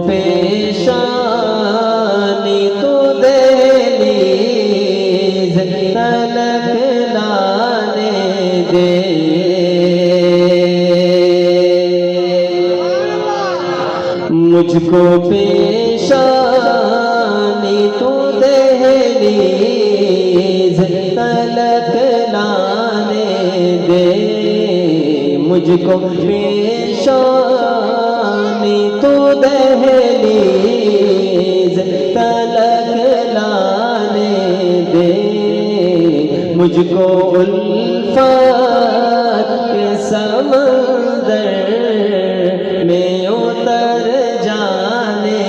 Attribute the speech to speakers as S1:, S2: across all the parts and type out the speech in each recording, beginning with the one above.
S1: पेशानी तो दहलीज़ तलक लाने दे, मुझको पेशानी तो दहलीज़ तलक लाने दे, मुझको पेशानी तो दहलीज़ तलक लाने दे, मुझको उल्फत के समंदर में उतर जाने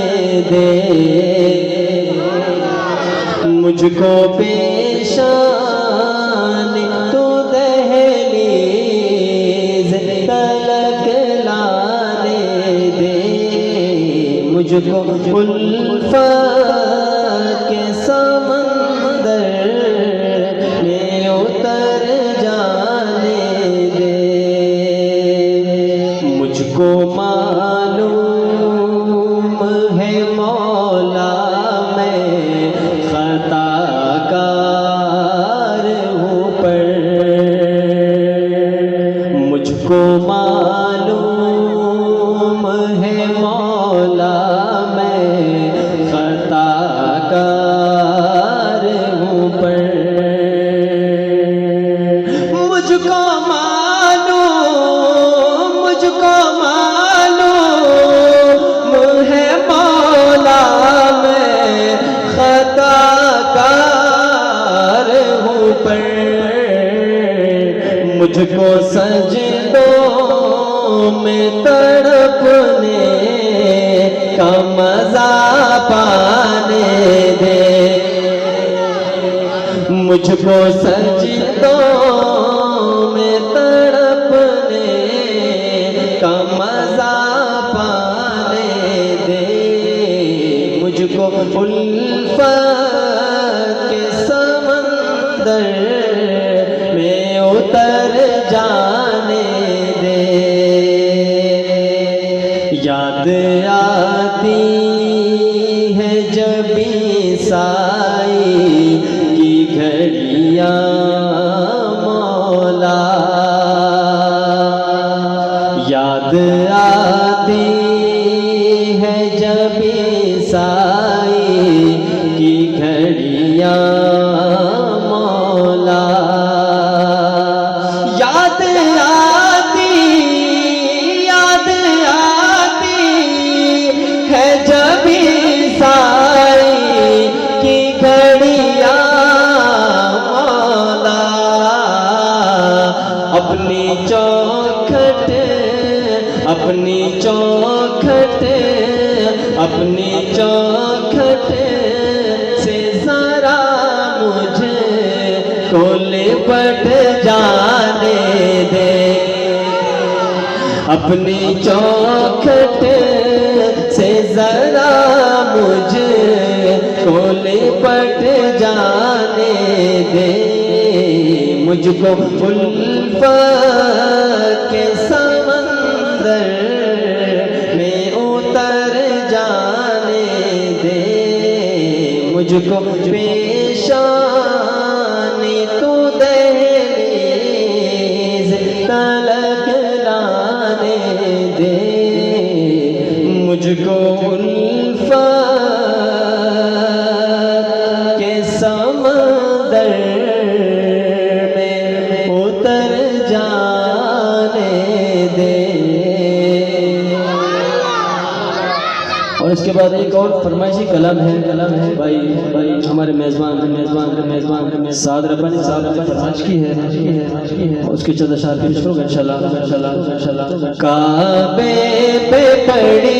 S1: दे, मुझको पेशानी तो दहलीज़ तलक लाने दे, मुझको उल्फत के समंदर में उतर जाने दे, मुझको मालूम है मौला मैं खताकार हूँ पर, मुझको मालूम है मौला मैं खताकार हूँ पर, मुझको मालूम है मौला मैं खताकार हूँ पर, मुझको सजदों में तड़पने का मज़ा पाने दे, मुझको सजदों में तड़पने का मज़ा पाने दे, मुझको उल्फत के समंदर में उतर जाने दे, याद आती है जब ईसाई की घड़ियां मौला, याद आती है जब ईसाई की घड़ियां मौला, याद आती है जब ईसाई की घड़ियां मौला, अपनी चौखट से जरा मुझे को लिपट जाने दे, अपनी चौखट से जरा मुझे को लिपट जाने दे, मुझको उल्फत के समंदर में उतर जाने दे, मुझको पेशानी तो दहलीज़ तलक लाने दे, मुझको उल्फत के समंदर में उतर जाने दे। और इसके बाद एक और फरमाइशी कलाम है भाई हमारे मेज़बान साद रब्बानी फरमाइश की है उसके चंद अशार पेश करूँगा इंशाल्लाह। काबे पे पड़ी